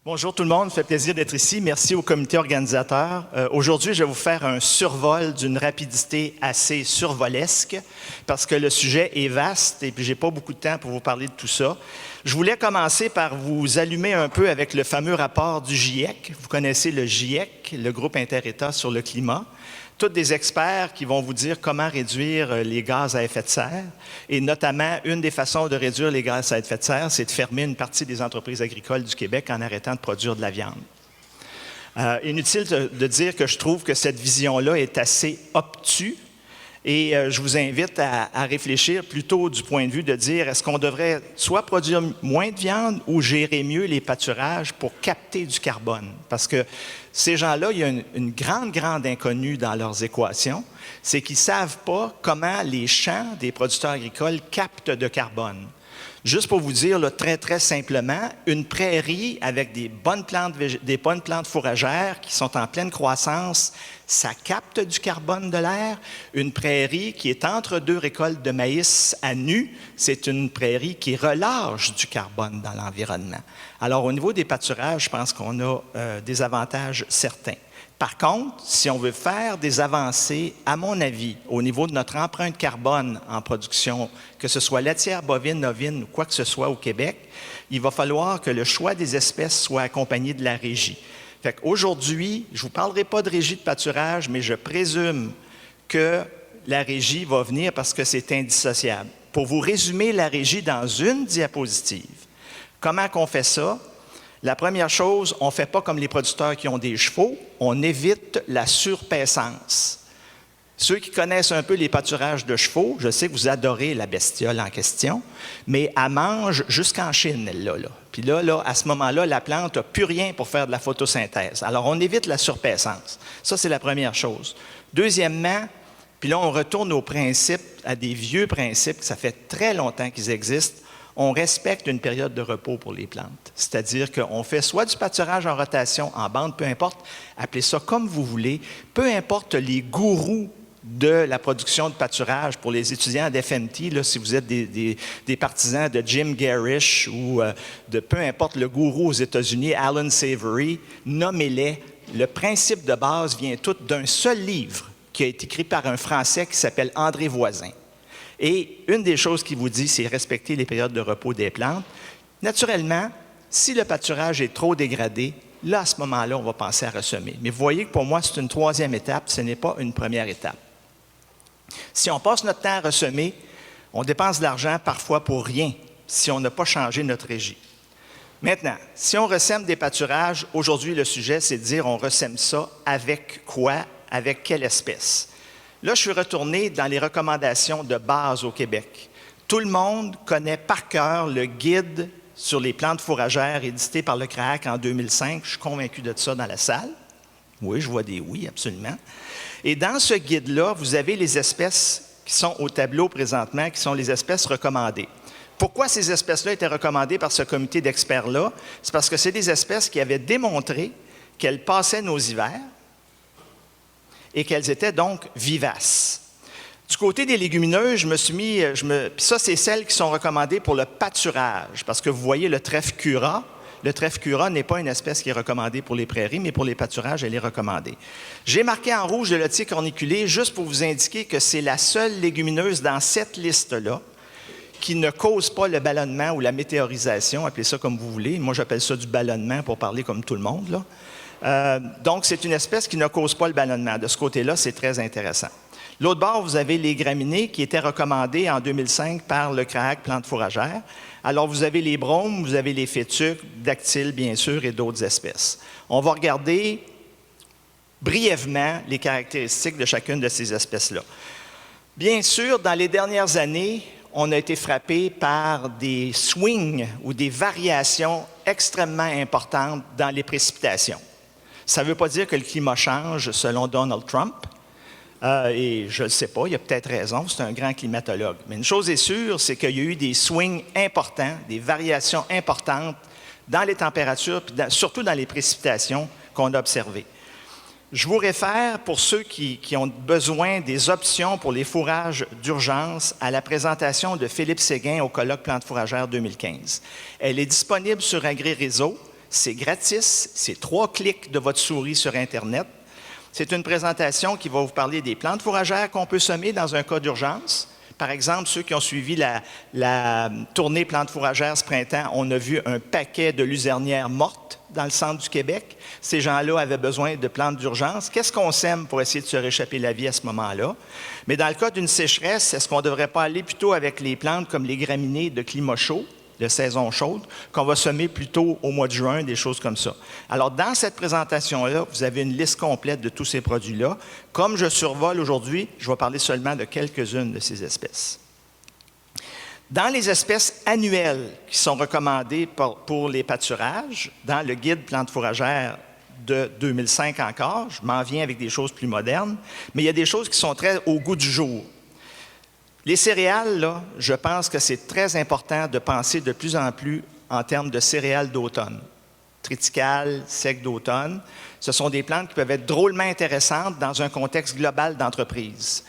Bonjour tout le monde, ça fait plaisir d'être ici. Merci au comité organisateur. Aujourd'hui, je vais vous faire un survol d'une rapidité assez survolesque parce que le sujet est vaste et puis j'ai pas beaucoup de temps pour vous parler de tout ça. Je voulais commencer par vous allumer un peu avec le fameux rapport du GIEC. Vous connaissez le GIEC, le groupe inter-État sur le climat. Tous des experts qui vont vous dire comment réduire les gaz à effet de serre. Et notamment, une des façons de réduire les gaz à effet de serre, c'est de fermer une partie des entreprises agricoles du Québec en arrêtant de produire de la viande. Inutile de dire que je trouve que cette vision-là est assez obtuse. Et je vous invite à réfléchir plutôt du point de vue de dire est-ce qu'on devrait soit produire moins de viande ou gérer mieux les pâturages pour capter du carbone? Parce que ces gens-là, il y a une grande inconnue dans leurs équations, c'est qu'ils ne savent pas comment les champs des producteurs agricoles captent de carbone. Juste pour vous dire là, très simplement, une prairie avec des bonnes plantes fourragères qui sont en pleine croissance, ça capte du carbone de l'air. Une prairie qui est entre deux récoltes de maïs à nu, c'est une prairie qui relâche du carbone dans l'environnement. Alors, au niveau des pâturages, je pense qu'on a des avantages certains. Par contre, si on veut faire des avancées, à mon avis, au niveau de notre empreinte carbone en production, que ce soit laitière, bovine, ovine ou quoi que ce soit au Québec, il va falloir que le choix des espèces soit accompagné de la régie. Fait qu'aujourd'hui, je ne vous parlerai pas de régie de pâturage, mais je présume que la régie va venir parce que c'est indissociable. Pour vous résumer la régie dans une diapositive, comment qu'on fait ça? La première chose, on ne fait pas comme les producteurs qui ont des chevaux, on évite la surpaissance. Ceux qui connaissent un peu les pâturages de chevaux, je sais que vous adorez la bestiole en question, mais elle mange jusqu'en Chine, elle-là. Puis là, à ce moment-là, la plante n'a plus rien pour faire de la photosynthèse. Alors, on évite la surpaissance. Ça, c'est la première chose. Deuxièmement, puis là, on retourne aux principes, à des vieux principes, ça fait très longtemps qu'ils existent. On respecte une période de repos pour les plantes. C'est-à-dire qu'on fait soit du pâturage en rotation, en bande, peu importe, appelez ça comme vous voulez, peu importe les gourous de la production de pâturage pour les étudiants d'FMT, là, si vous êtes des partisans de Jim Garish ou de peu importe le gourou aux États-Unis, Alan Savory, nommez-les. Le principe de base vient tout d'un seul livre qui a été écrit par un Français qui s'appelle André Voisin. Et une des choses qu'il vous dit, c'est respecter les périodes de repos des plantes. Naturellement, si le pâturage est trop dégradé, là, à ce moment-là, on va penser à ressemer. Mais vous voyez que pour moi, c'est une troisième étape, ce n'est pas une première étape. Si on passe notre temps à ressemer, on dépense de l'argent parfois pour rien si on n'a pas changé notre régie. Maintenant, si on ressème des pâturages, aujourd'hui, le sujet, c'est de dire on ressème ça avec quoi, avec quelle espèce. Là, je suis retourné dans les recommandations de base au Québec. Tout le monde connaît par cœur le guide sur les plantes fourragères édité par le CRAAC en 2005. Je suis convaincu de ça dans la salle. Oui, je vois des oui, absolument. Et dans ce guide-là, vous avez les espèces qui sont au tableau présentement, qui sont les espèces recommandées. Pourquoi ces espèces-là étaient recommandées par ce comité d'experts-là? C'est parce que c'est des espèces qui avaient démontré qu'elles passaient nos hivers, et qu'elles étaient donc vivaces. Du côté des légumineuses, je me suis mis, puis ça, c'est celles qui sont recommandées pour le pâturage, parce que vous voyez le trèfle cura. Le trèfle cura n'est pas une espèce qui est recommandée pour les prairies, mais pour les pâturages, elle est recommandée. J'ai marqué en rouge le lotier corniculé juste pour vous indiquer que c'est la seule légumineuse dans cette liste-là qui ne cause pas le ballonnement ou la météorisation, appelez ça comme vous voulez. Moi, j'appelle ça du ballonnement pour parler comme tout le monde, là. Donc, c'est une espèce qui ne cause pas le ballonnement. De ce côté-là, c'est très intéressant. L'autre bord, vous avez les graminées qui étaient recommandées en 2005 par le CRAAC Plantes fourragères. Alors, vous avez les bromes, vous avez les fétuques, dactyles, bien sûr, et d'autres espèces. On va regarder brièvement les caractéristiques de chacune de ces espèces-là. Bien sûr, dans les dernières années, on a été frappé par des swings ou des variations extrêmement importantes dans les précipitations. Ça ne veut pas dire que le climat change selon Donald Trump, et je ne le sais pas, il a peut-être raison, c'est un grand climatologue. Mais une chose est sûre, c'est qu'il y a eu des swings importants, des variations importantes dans les températures, puis surtout dans les précipitations qu'on a observées. Je vous réfère, pour ceux qui ont besoin des options pour les fourrages d'urgence, à la présentation de Philippe Séguin au colloque Plantes fourragères 2015. Elle est disponible sur AgriRéseau. C'est gratis, c'est 3 clics de votre souris sur Internet. C'est une présentation qui va vous parler des plantes fourragères qu'on peut semer dans un cas d'urgence. Par exemple, ceux qui ont suivi la tournée plantes fourragères ce printemps, on a vu un paquet de luzernières mortes dans le centre du Québec. Ces gens-là avaient besoin de plantes d'urgence. Qu'est-ce qu'on sème pour essayer de se réchapper la vie à ce moment-là? Mais dans le cas d'une sécheresse, est-ce qu'on ne devrait pas aller plutôt avec les plantes comme les graminées de climat chaud, de saison chaude, qu'on va semer plutôt au mois de juin, des choses comme ça? Alors, dans cette présentation-là, vous avez une liste complète de tous ces produits-là. Comme je survole aujourd'hui, je vais parler seulement de quelques-unes de ces espèces. Dans les espèces annuelles qui sont recommandées pour les pâturages, dans le guide plantes fourragères de 2005 encore, je m'en viens avec des choses plus modernes, mais il y a des choses qui sont très au goût du jour. Les céréales, là, je pense que c'est très important de penser de plus en plus en termes de céréales d'automne. Triticales, secs d'automne, ce sont des plantes qui peuvent être drôlement intéressantes dans un contexte global d'entreprise.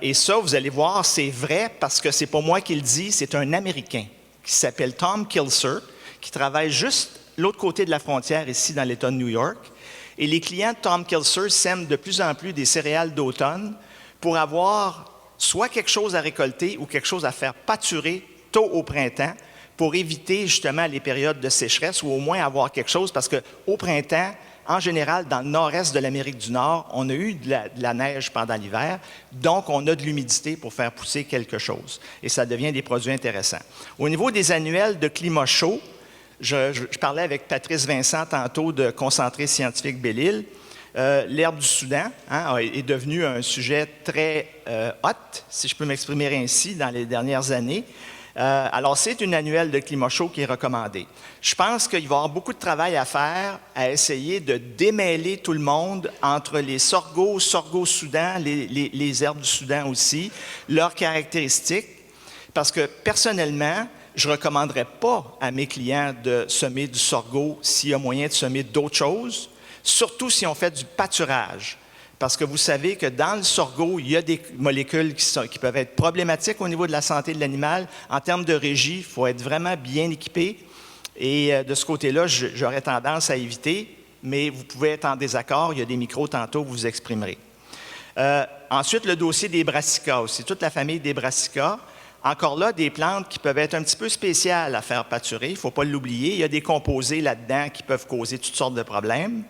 Et ça, vous allez voir, c'est vrai parce que c'est pas moi qui le dis, c'est un Américain qui s'appelle Tom Kilser, qui travaille juste l'autre côté de la frontière, ici dans l'État de New York. Et les clients de Tom Kilser sèment de plus en plus des céréales d'automne pour avoir soit quelque chose à récolter ou quelque chose à faire pâturer tôt au printemps pour éviter justement les périodes de sécheresse ou au moins avoir quelque chose parce qu'au printemps, en général, dans le nord-est de l'Amérique du Nord, on a eu de la neige pendant l'hiver, donc on a de l'humidité pour faire pousser quelque chose. Et ça devient des produits intéressants. Au niveau des annuels de climat chaud, je parlais avec Patrice Vincent tantôt de Concentré scientifique Belle-Île. L'herbe du Soudan est devenue un sujet très hot, si je peux m'exprimer ainsi, dans les dernières années. Alors, c'est une annuelle de climat chaud qui est recommandée. Je pense qu'il va y avoir beaucoup de travail à faire à essayer de démêler tout le monde entre les sorgho Soudan, les herbes du Soudan aussi, leurs caractéristiques, parce que personnellement, je ne recommanderais pas à mes clients de semer du sorgho s'il y a moyen de semer d'autres choses, surtout si on fait du pâturage. Parce que vous savez que dans le sorgho, il y a des molécules qui peuvent être problématiques au niveau de la santé de l'animal. En termes de régie, il faut être vraiment bien équipé. Et de ce côté-là, j'aurais tendance à éviter, mais vous pouvez être en désaccord. Il y a des micros tantôt, vous vous exprimerez. Ensuite, le dossier des brassicas aussi, toute la famille des brassicas. Encore là, des plantes qui peuvent être un petit peu spéciales à faire pâturer, il ne faut pas l'oublier. Il y a des composés là-dedans qui peuvent causer toutes sortes de problèmes,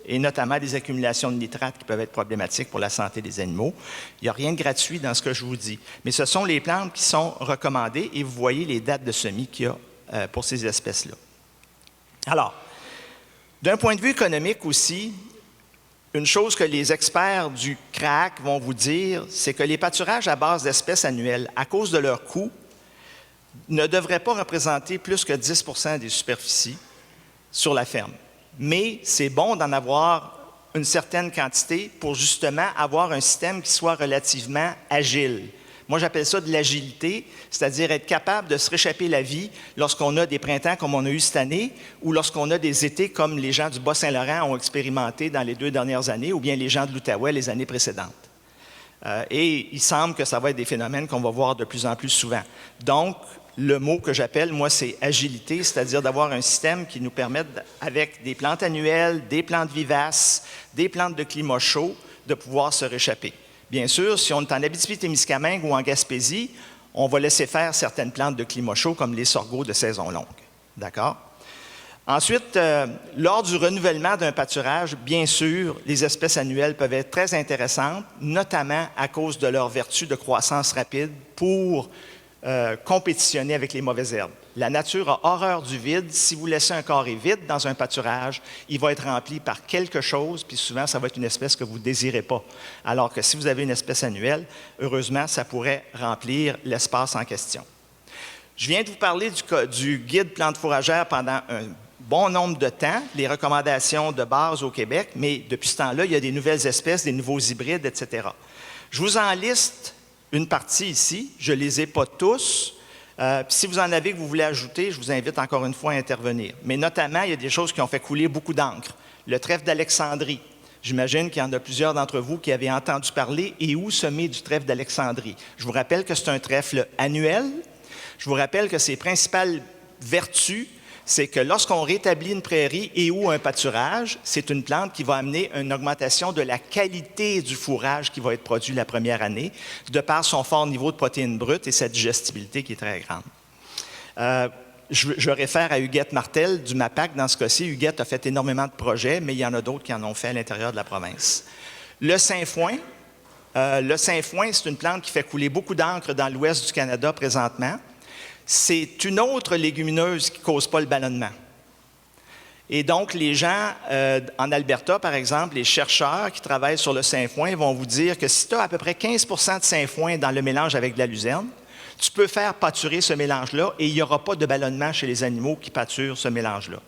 et notamment des accumulations de nitrates qui peuvent être problématiques pour la santé des animaux. Il n'y a rien de gratuit dans ce que je vous dis. Mais ce sont les plantes qui sont recommandées et vous voyez les dates de semis qu'il y a pour ces espèces-là. Alors, d'un point de vue économique aussi, une chose que les experts du CRAC vont vous dire, c'est que les pâturages à base d'espèces annuelles, à cause de leur coût, ne devraient pas représenter plus que 10 des superficies sur la ferme. Mais c'est bon d'en avoir une certaine quantité pour justement avoir un système qui soit relativement agile. Moi, j'appelle ça de l'agilité, c'est-à-dire être capable de se réchapper la vie lorsqu'on a des printemps comme on a eu cette année ou lorsqu'on a des étés comme les gens du Bas-Saint-Laurent ont expérimenté dans les 2 dernières années ou bien les gens de l'Outaouais les années précédentes. Et il semble que ça va être des phénomènes qu'on va voir de plus en plus souvent. Donc, le mot que j'appelle, moi, c'est agilité, c'est-à-dire d'avoir un système qui nous permette, avec des plantes annuelles, des plantes vivaces, des plantes de climat chaud, de pouvoir se réchapper. Bien sûr, si on est en Abitibi-Témiscamingue ou en Gaspésie, on va laisser faire certaines plantes de climat chaud comme les sorgho de saison longue. D'accord? Ensuite, lors du renouvellement d'un pâturage, bien sûr, les espèces annuelles peuvent être très intéressantes, notamment à cause de leur vertu de croissance rapide pour compétitionner avec les mauvaises herbes. La nature a horreur du vide. Si vous laissez un carré vide dans un pâturage, il va être rempli par quelque chose, puis souvent, ça va être une espèce que vous ne désirez pas. Alors que si vous avez une espèce annuelle, heureusement, ça pourrait remplir l'espace en question. Je viens de vous parler du guide plantes fourragères pendant un bon nombre de temps, les recommandations de base au Québec, mais depuis ce temps-là, il y a des nouvelles espèces, des nouveaux hybrides, etc. Je vous en liste une partie ici. Je ne les ai pas tous. Si vous en avez que vous voulez ajouter, je vous invite encore une fois à intervenir. Mais notamment, il y a des choses qui ont fait couler beaucoup d'encre. Le trèfle d'Alexandrie. J'imagine qu'il y en a plusieurs d'entre vous qui avaient entendu parler et où semer du trèfle d'Alexandrie. Je vous rappelle que c'est un trèfle annuel. Je vous rappelle que ses principales vertus, c'est que lorsqu'on rétablit une prairie et ou un pâturage, c'est une plante qui va amener une augmentation de la qualité du fourrage qui va être produit la première année, de par son fort niveau de protéines brutes et sa digestibilité qui est très grande. Je réfère à Huguette Martel du MAPAC dans ce cas-ci. Huguette a fait énormément de projets, mais il y en a d'autres qui en ont fait à l'intérieur de la province. Le sainfoin, c'est une plante qui fait couler beaucoup d'encre dans l'ouest du Canada présentement. C'est une autre légumineuse qui ne cause pas le ballonnement. Et donc, les gens en Alberta, par exemple, les chercheurs qui travaillent sur le sainfoin vont vous dire que si tu as à peu près 15 de sainfoin dans le mélange avec de la luzerne, tu peux faire pâturer ce mélange-là et il n'y aura pas de ballonnement chez les animaux qui pâturent ce mélange-là.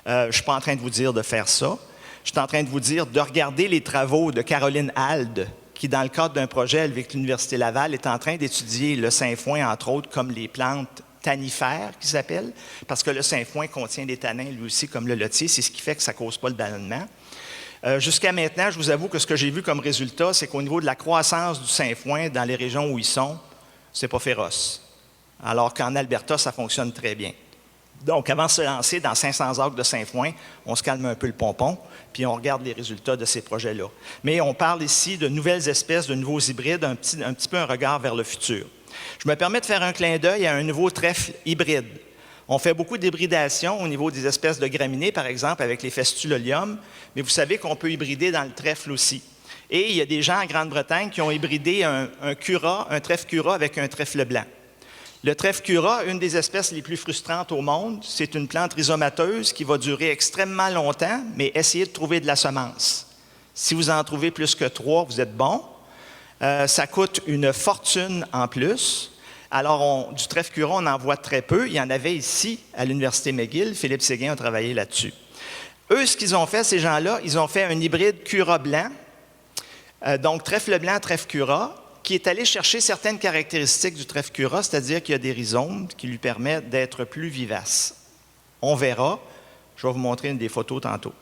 Je ne suis pas en train de vous dire de faire ça. Je suis en train de vous dire de regarder les travaux de Caroline Halde, qui, dans le cadre d'un projet avec l'Université Laval, est en train d'étudier le sainfoin, entre autres, comme les plantes tannifères, qui s'appellent, parce que le sainfoin contient des tanins, lui aussi, comme le lotier. C'est ce qui fait que ça ne cause pas le ballonnement. Jusqu'à maintenant, je vous avoue que ce que j'ai vu comme résultat, c'est qu'au niveau de la croissance du sainfoin dans les régions où ils sont, c'est pas féroce. Alors qu'en Alberta, ça fonctionne très bien. Donc, avant de se lancer dans 500 acres de sainfoin, on se calme un peu le pompon, puis on regarde les résultats de ces projets-là. Mais on parle ici de nouvelles espèces, de nouveaux hybrides, un petit peu un regard vers le futur. Je me permets de faire un clin d'œil à un nouveau trèfle hybride. On fait beaucoup d'hybridation au niveau des espèces de graminées, par exemple, avec les Festulolium, mais vous savez qu'on peut hybrider dans le trèfle aussi. Et il y a des gens en Grande-Bretagne qui ont hybridé un trèfle cura avec un trèfle blanc. Le trèfle cura, une des espèces les plus frustrantes au monde, c'est une plante rhizomateuse qui va durer extrêmement longtemps, mais essayez de trouver de la semence. Si vous en trouvez plus que 3, vous êtes bon. Ça coûte une fortune en plus. Alors, du trèfle cura, on en voit très peu. Il y en avait ici, à l'Université McGill. Philippe Séguin a travaillé là-dessus. Eux, ce qu'ils ont fait, ces gens-là, ils ont fait un hybride cura blanc. Donc, trèfle blanc, trèfle cura, qui est allé chercher certaines caractéristiques du trèfle cura, c'est-à-dire qu'il y a des rhizomes qui lui permettent d'être plus vivace. On verra. Je vais vous montrer une des photos tantôt.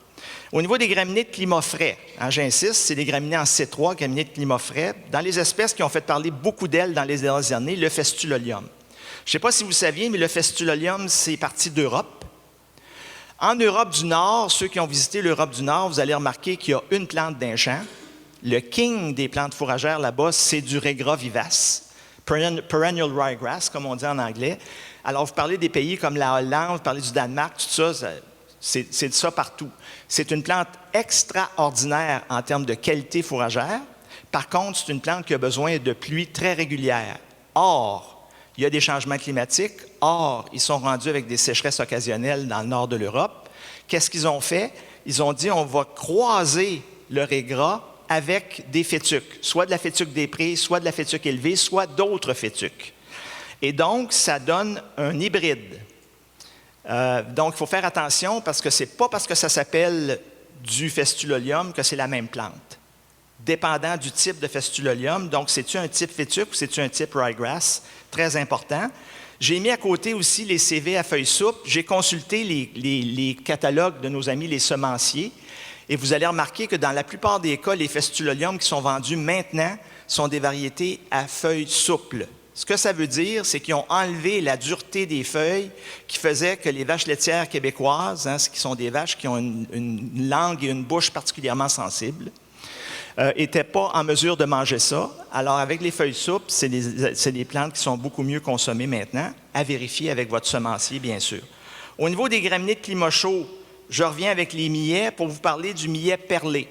Au niveau des graminées de climat frais, j'insiste, c'est des graminées en C3, graminées de climat frais. Dans les espèces qui ont fait parler beaucoup d'elles dans les dernières années, le Festulolium. Je ne sais pas si vous saviez, mais le Festulolium, c'est parti d'Europe. En Europe du Nord, ceux qui ont visité l'Europe du Nord, vous allez remarquer qu'il y a une plante d'un champ. Le king des plantes fourragères là-bas, c'est du régras vivace, perennial ryegrass, comme on dit en anglais. Alors, vous parlez des pays comme la Hollande, vous parlez du Danemark, tout ça, c'est de ça partout. C'est une plante extraordinaire en termes de qualité fourragère. Par contre, c'est une plante qui a besoin de pluies très régulières. Or, il y a des changements climatiques. Or, ils sont rendus avec des sécheresses occasionnelles dans le nord de l'Europe. Qu'est-ce qu'ils ont fait? Ils ont dit, on va croiser le régras avec des fétuques, soit de la fétuque des prés, soit de la fétuque élevée, soit d'autres fétuques. Et donc, ça donne un hybride. Donc, il faut faire attention parce que ce n'est pas parce que ça s'appelle du Festulolium que c'est la même plante. Dépendant du type de Festulolium, donc c'est-tu un type fétuque ou c'est-tu un type ryegrass? Très important. J'ai mis à côté aussi les CV à feuilles souples. J'ai consulté les catalogues de nos amis les semenciers. Et vous allez remarquer que dans la plupart des cas, les Festulolium qui sont vendus maintenant sont des variétés à feuilles souples. Ce que ça veut dire, c'est qu'ils ont enlevé la dureté des feuilles qui faisait que les vaches laitières québécoises, qui sont des vaches qui ont une langue et une bouche particulièrement sensibles, n'étaient pas en mesure de manger ça. Alors, avec les feuilles souples, c'est des plantes qui sont beaucoup mieux consommées maintenant, à vérifier avec votre semencier, bien sûr. Au niveau des graminées de climat chaud, je reviens avec les millets pour vous parler du millet perlé.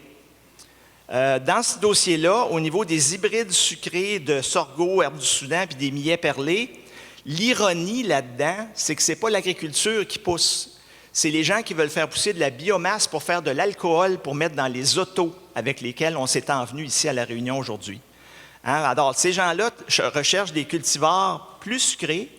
Dans ce dossier-là, au niveau des hybrides sucrés de sorgho, herbe du Soudan puis des millets perlés, l'ironie là-dedans, c'est que ce n'est pas l'agriculture qui pousse. C'est les gens qui veulent faire pousser de la biomasse pour faire de l'alcool pour mettre dans les autos avec lesquels on s'est envenu ici à La Réunion aujourd'hui. Alors, ces gens-là recherchent des cultivars plus sucrés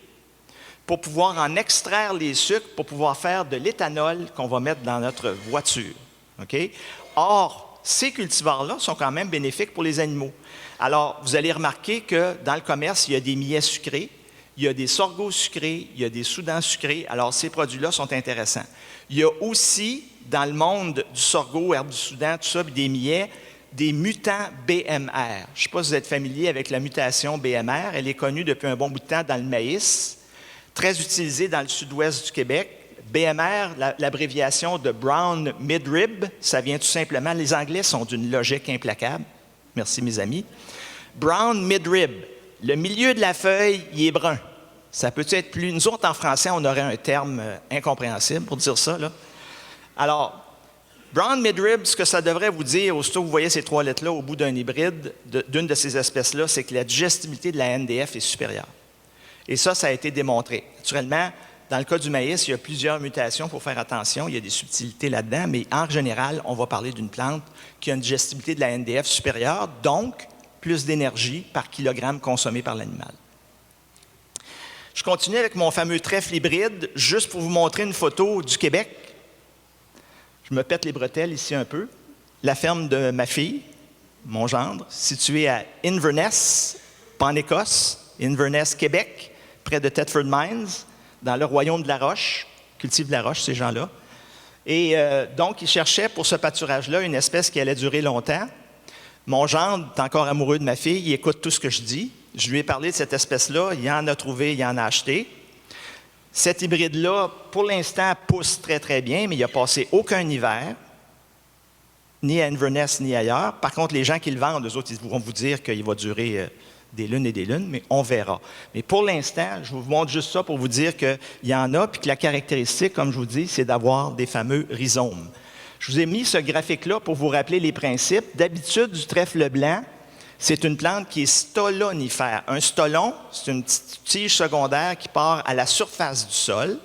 pour pouvoir en extraire les sucres, pour pouvoir faire de l'éthanol qu'on va mettre dans notre voiture. Okay? Or, ces cultivars-là sont quand même bénéfiques pour les animaux. Alors, vous allez remarquer que dans le commerce, il y a des millets sucrés, il y a des sorghos sucrés, il y a des soudans sucrés. Alors, ces produits-là sont intéressants. Il y a aussi, dans le monde du sorgho, herbe du Soudan, tout ça, puis des millets, des mutants BMR. Je ne sais pas si vous êtes familier avec la mutation BMR. Elle est connue depuis un bon bout de temps dans le maïs, très utilisée dans le sud-ouest du Québec, BMR, l'abréviation de Brown Midrib, ça vient tout simplement, les Anglais sont d'une logique implacable. Merci mes amis. Brown Midrib, le milieu de la feuille, il est brun. Ça peut être plus... Nous autres, en français, on aurait un terme incompréhensible pour dire ça, là. Alors, Brown Midrib, ce que ça devrait vous dire, aussitôt que vous voyez ces 3 lettres-là au bout d'un hybride, d'une de ces espèces-là, c'est que la digestibilité de la NDF est supérieure. Et ça a été démontré. Naturellement, dans le cas du maïs, il y a plusieurs mutations, il faut faire attention, il y a des subtilités là-dedans, mais en général, on va parler d'une plante qui a une digestibilité de la NDF supérieure, donc plus d'énergie par kilogramme consommé par l'animal. Je continue avec mon fameux trèfle hybride, juste pour vous montrer une photo du Québec. Je me pète les bretelles ici un peu. La ferme de ma fille, mon gendre, située à Inverness, pas en Écosse, Inverness, Québec, près de Thetford Mines, dans le royaume de la Roche, cultivent de la roche, ces gens-là. Et donc, ils cherchaient pour ce pâturage-là une espèce qui allait durer longtemps. Mon gendre est encore amoureux de ma fille, il écoute tout ce que je dis. Je lui ai parlé de cette espèce-là, il en a trouvé, il en a acheté. Cet hybride-là, pour l'instant, pousse très, très bien, mais il n'a passé aucun hiver, ni à Inverness, ni ailleurs. Par contre, les gens qui le vendent, eux autres, ils vont vous dire qu'il va durer des lunes et des lunes, mais on verra. Mais pour l'instant, je vous montre juste ça pour vous dire qu'il y en a, puis que la caractéristique, comme je vous dis, c'est d'avoir des fameux rhizomes. Je vous ai mis ce graphique-là pour vous rappeler les principes. D'habitude, du trèfle blanc, c'est une plante qui est stolonifère. Un stolon, c'est une petite tige secondaire qui part à la surface du sol,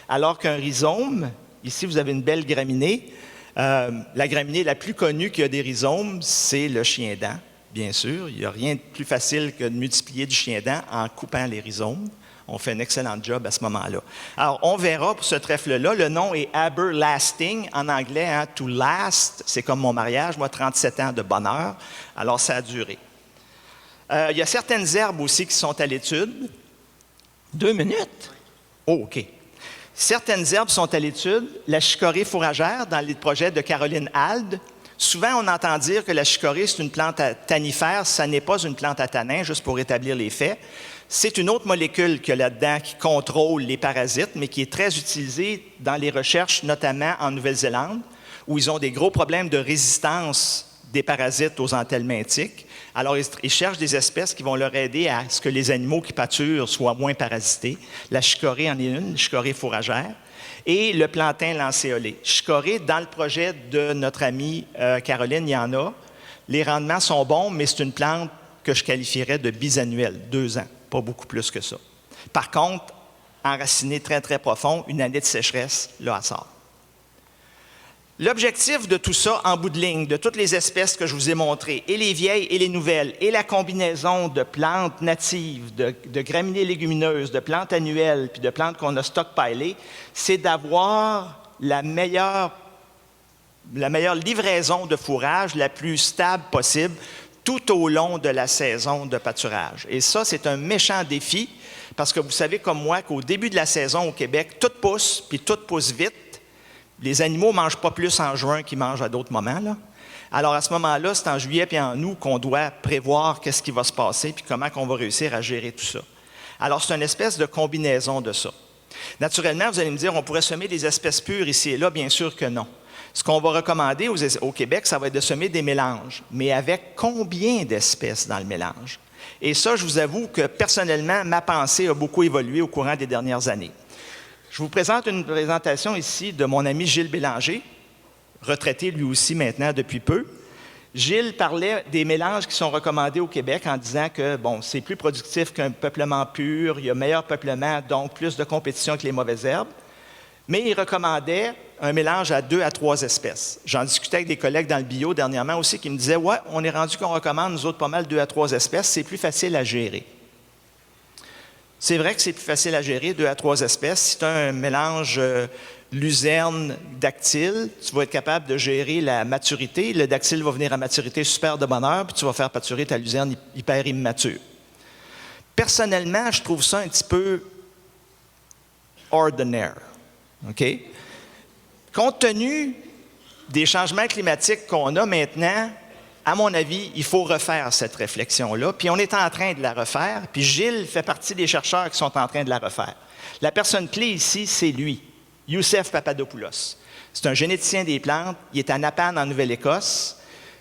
alors qu'un rhizome, ici vous avez une belle graminée. La graminée la plus connue qui a des rhizomes, c'est le chien-dent, bien sûr. Il n'y a rien de plus facile que de multiplier du chien-dent en coupant les rhizomes. On fait un excellent job à ce moment-là. Alors, on verra pour ce trèfle-là. Le nom est Aberlasting. En anglais, hein, to last, c'est comme mon mariage. Moi, 37 ans de bonheur. Alors, ça a duré. Il y a certaines herbes aussi qui sont à l'étude. 2 minutes? Oh, OK. Certaines herbes sont à l'étude. La chicorée fourragère, dans les projets de Caroline Halde. Souvent, on entend dire que la chicorée, c'est une plante tannifère. Ça n'est pas une plante à tanin, juste pour établir les faits. C'est une autre molécule qu'il y a là-dedans qui contrôle les parasites, mais qui est très utilisée dans les recherches, notamment en Nouvelle-Zélande, où ils ont des gros problèmes de résistance des parasites aux anthelmintiques. Alors, ils cherchent des espèces qui vont leur aider à ce que les animaux qui pâturent soient moins parasités. La chicorée en est une, la chicorée fourragère, et le plantain lancéolé. Chicorée, dans le projet de notre amie Caroline, il y en a. Les rendements sont bons, mais c'est une plante que je qualifierais de bisannuelle, 2 ans, pas beaucoup plus que ça. Par contre, enracinée très, très profond, une année de sécheresse, là, elle sort. L'objectif de tout ça, en bout de ligne, de toutes les espèces que je vous ai montrées, et les vieilles et les nouvelles, et la combinaison de plantes natives, de graminées légumineuses, de plantes annuelles, puis de plantes qu'on a stockpilées, c'est d'avoir la meilleure livraison de fourrage, la plus stable possible, tout au long de la saison de pâturage. Et ça, c'est un méchant défi, parce que vous savez comme moi qu'au début de la saison au Québec, tout pousse, puis tout pousse vite. Les animaux ne mangent pas plus en juin qu'ils mangent à d'autres moments, là. Alors, à ce moment-là, c'est en juillet et en août qu'on doit prévoir qu'est-ce qui va se passer puis comment on va réussir à gérer tout ça. Alors, c'est une espèce de combinaison de ça. Naturellement, vous allez me dire, on pourrait semer des espèces pures ici et là. Bien sûr que non. Ce qu'on va recommander au Québec, ça va être de semer des mélanges. Mais avec combien d'espèces dans le mélange? Et ça, je vous avoue que personnellement, ma pensée a beaucoup évolué au courant des dernières années. Je vous présente une présentation ici de mon ami Gilles Bélanger, retraité lui aussi maintenant depuis peu. Gilles parlait des mélanges qui sont recommandés au Québec en disant que, bon, c'est plus productif qu'un peuplement pur, il y a meilleur peuplement, donc plus de compétition que les mauvaises herbes. Mais il recommandait un mélange à 2 à 3 espèces. J'en discutais avec des collègues dans le bio dernièrement aussi qui me disaient « Ouais, on est rendu qu'on recommande, nous autres, pas mal 2 à 3 espèces, c'est plus facile à gérer. » C'est vrai que c'est plus facile à gérer, 2 à 3 espèces. Si tu as un mélange luzerne dactyle, tu vas être capable de gérer la maturité. Le dactyle va venir à maturité super de bonne heure, puis tu vas faire pâturer ta luzerne hyper immature. Personnellement, je trouve ça un petit peu ordinaire. OK? Compte tenu des changements climatiques qu'on a maintenant, à mon avis, il faut refaire cette réflexion-là, puis on est en train de la refaire, puis Gilles fait partie des chercheurs qui sont en train de la refaire. La personne clé ici, c'est lui. Youssef Papadopoulos. C'est un généticien des plantes, il est à Napan, en Nouvelle-Écosse,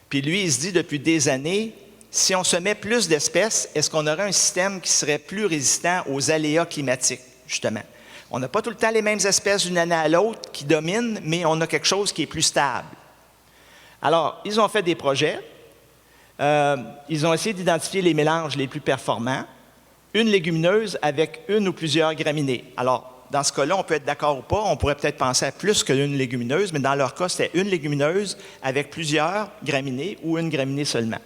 puis lui, il se dit depuis des années, si on se met plus d'espèces, est-ce qu'on aurait un système qui serait plus résistant aux aléas climatiques, justement? On n'a pas tout le temps les mêmes espèces d'une année à l'autre qui dominent, mais on a quelque chose qui est plus stable. Alors, ils ont fait des projets. Ils ont essayé d'identifier les mélanges les plus performants. Une légumineuse avec une ou plusieurs graminées. Alors, dans ce cas-là, on peut être d'accord ou pas. On pourrait peut-être penser à plus qu'une légumineuse, mais dans leur cas, c'était une légumineuse avec plusieurs graminées ou une graminée seulement.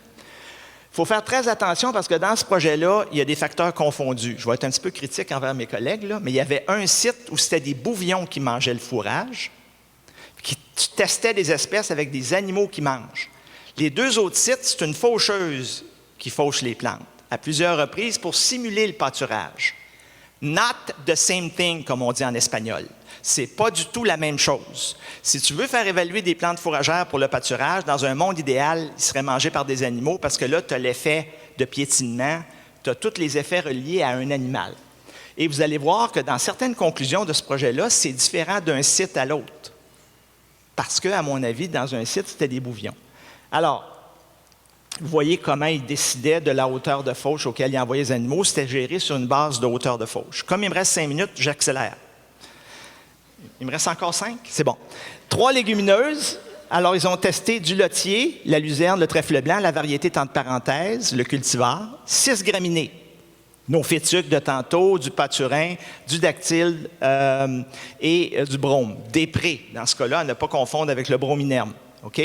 Il faut faire très attention parce que dans ce projet-là, il y a des facteurs confondus. Je vais être un petit peu critique envers mes collègues, là, mais il y avait un site où c'était des bouvions qui mangeaient le fourrage, qui testaient des espèces avec des animaux qui mangent. Les deux autres sites, c'est une faucheuse qui fauche les plantes à plusieurs reprises pour simuler le pâturage. Not the same thing, comme on dit en espagnol. Ce n'est pas du tout la même chose. Si tu veux faire évaluer des plantes fourragères pour le pâturage, dans un monde idéal, ils seraient mangés par des animaux parce que là, tu as l'effet de piétinement, tu as tous les effets reliés à un animal. Et vous allez voir que dans certaines conclusions de ce projet-là, c'est différent d'un site à l'autre. Parce que, à mon avis, dans un site, c'était des bouvions. Alors, vous voyez comment ils décidaient de la hauteur de fauche auquel ils envoyaient les animaux. C'était géré sur une base de hauteur de fauche. Comme il me reste 5 minutes, j'accélère. Il me reste encore 5? C'est bon. 3 légumineuses. Alors, ils ont testé du lotier, la luzerne, le trèfle blanc, la variété entre parenthèses, le cultivar. 6 graminées. Nos fétuques de tantôt, du paturin, du dactyle et du brome. Des prés, dans ce cas-là, à ne pas confondre avec le brominerme. OK?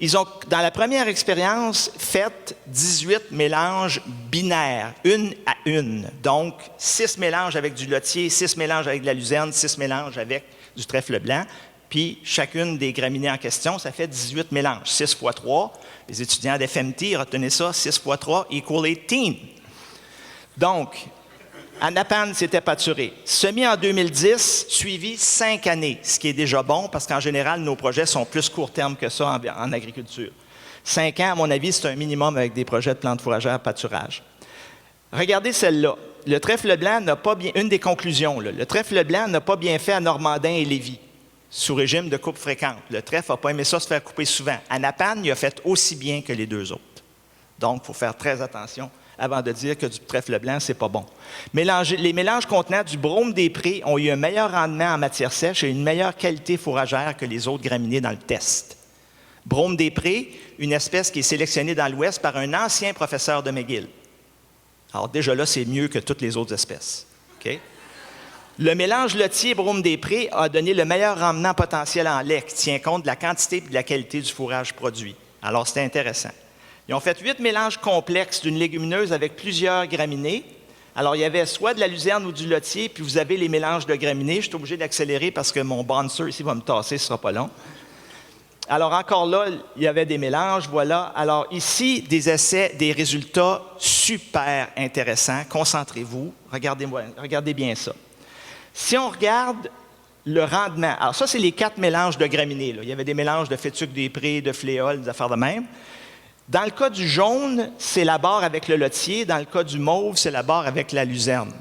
Ils ont, dans la première expérience, fait 18 mélanges binaires, une à une. Donc, 6 mélanges avec du lotier, 6 mélanges avec de la luzerne, 6 mélanges avec du trèfle blanc. Puis, chacune des graminées en question, ça fait 18 mélanges. 6 fois 3. Les étudiants d'FMT, retenez ça, 6 fois 3 equal 18. Donc, à Napan, c'était pâturé. Semis en 2010, suivi 5 années, ce qui est déjà bon parce qu'en général, nos projets sont plus court terme que ça en agriculture. 5 ans, à mon avis, c'est un minimum avec des projets de plantes fourragères pâturage. Regardez celle-là. Le trèfle blanc n'a pas bien... Une des conclusions, là, le trèfle blanc n'a pas bien fait à Normandin et Lévis, sous régime de coupe fréquente. Le trèfle n'a pas aimé ça se faire couper souvent. À Napan, il a fait aussi bien que les deux autres. Donc, il faut faire très attention avant de dire que du trèfle blanc, c'est pas bon. Les mélanges contenant du brome des prés ont eu un meilleur rendement en matière sèche et une meilleure qualité fourragère que les autres graminées dans le test. Brome des prés, une espèce qui est sélectionnée dans l'Ouest par un ancien professeur de McGill. Alors déjà là, c'est mieux que toutes les autres espèces. Okay? Le mélange lotier-brome des prés a donné le meilleur rendement potentiel en lait qui tient compte de la quantité et de la qualité du fourrage produit. Alors, c'était intéressant. Ils ont fait 8 mélanges complexes d'une légumineuse avec plusieurs graminées. Alors, il y avait soit de la luzerne ou du lotier, puis vous avez les mélanges de graminées. Je suis obligé d'accélérer parce que mon bouncer ici va me tasser, ce ne sera pas long. Alors, encore là, il y avait des mélanges, voilà. Alors, ici, des essais, des résultats super intéressants. Concentrez-vous, regardez bien ça. Si on regarde le rendement, alors ça, c'est les 4 mélanges de graminées, là. Il y avait des mélanges de fétuques des prés, de fléoles, des affaires de même. Dans le cas du jaune, c'est la barre avec le lotier. Dans le cas du mauve, c'est la barre avec la luzerne.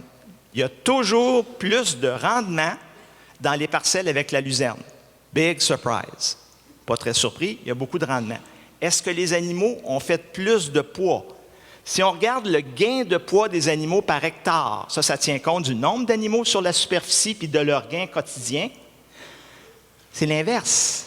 Il y a toujours plus de rendement dans les parcelles avec la luzerne. Big surprise. Pas très surpris, il y a beaucoup de rendement. Est-ce que les animaux ont fait plus de poids? Si on regarde le gain de poids des animaux par hectare, ça tient compte du nombre d'animaux sur la superficie puis de leur gain quotidien, c'est l'inverse.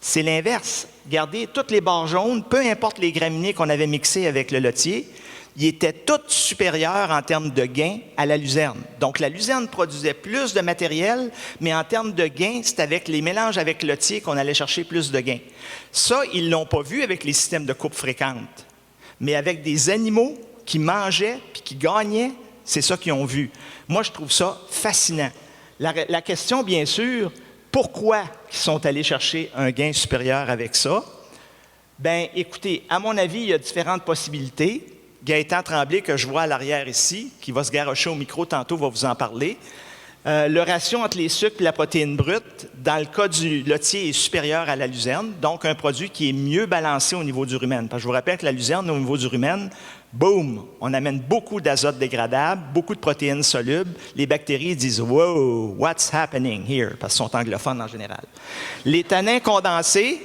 C'est l'inverse. Regardez, toutes les barres jaunes, peu importe les graminées qu'on avait mixées avec le lotier, ils étaient toutes supérieures en termes de gain à la luzerne. Donc, la luzerne produisait plus de matériel, mais en termes de gain, c'est avec les mélanges avec le lotier qu'on allait chercher plus de gains. Ça, ils ne l'ont pas vu avec les systèmes de coupe fréquente, mais avec des animaux qui mangeaient puis qui gagnaient, c'est ça qu'ils ont vu. Moi, je trouve ça fascinant. La question, bien sûr, pourquoi ils sont allés chercher un gain supérieur avec ça? Bien, écoutez, à mon avis, il y a différentes possibilités. Gaëtan Tremblay, que je vois à l'arrière ici, qui va se garrocher au micro tantôt, va vous en parler. Le ratio entre les sucres et la protéine brute, dans le cas du lotier, est supérieur à la luzerne, donc un produit qui est mieux balancé au niveau du rumen. Parce que je vous rappelle que la luzerne, au niveau du rumen, boum, on amène beaucoup d'azote dégradable, beaucoup de protéines solubles. Les bactéries disent « Wow, what's happening here? » parce qu'ils sont anglophones en général. Les tanins condensés,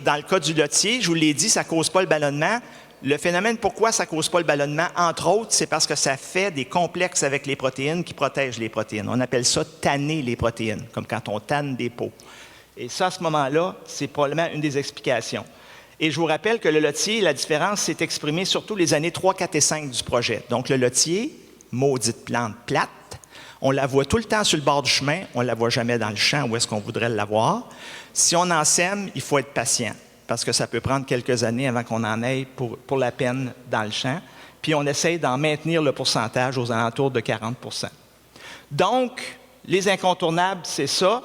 dans le cas du lotier, je vous l'ai dit, ça ne cause pas le ballonnement. Le phénomène, pourquoi ça ne cause pas le ballonnement, entre autres, c'est parce que ça fait des complexes avec les protéines qui protègent les protéines. On appelle ça tanner les protéines, comme quand on tanne des peaux. Et ça, à ce moment-là, c'est probablement une des explications. Et je vous rappelle que le lotier, la différence s'est exprimée surtout les années 3, 4 et 5 du projet. Donc, le lotier, maudite plante plate, on la voit tout le temps sur le bord du chemin, on ne la voit jamais dans le champ où est-ce qu'on voudrait l'avoir. Si on en sème, il faut être patient, parce que ça peut prendre quelques années avant qu'on en ait pour la peine dans le champ. Puis on essaye d'en maintenir le pourcentage aux alentours de 40 %. Donc, les incontournables, c'est ça.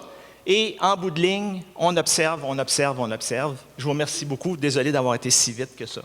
Et en bout de ligne, on observe, on observe, on observe. Je vous remercie beaucoup. Désolé d'avoir été si vite que ça.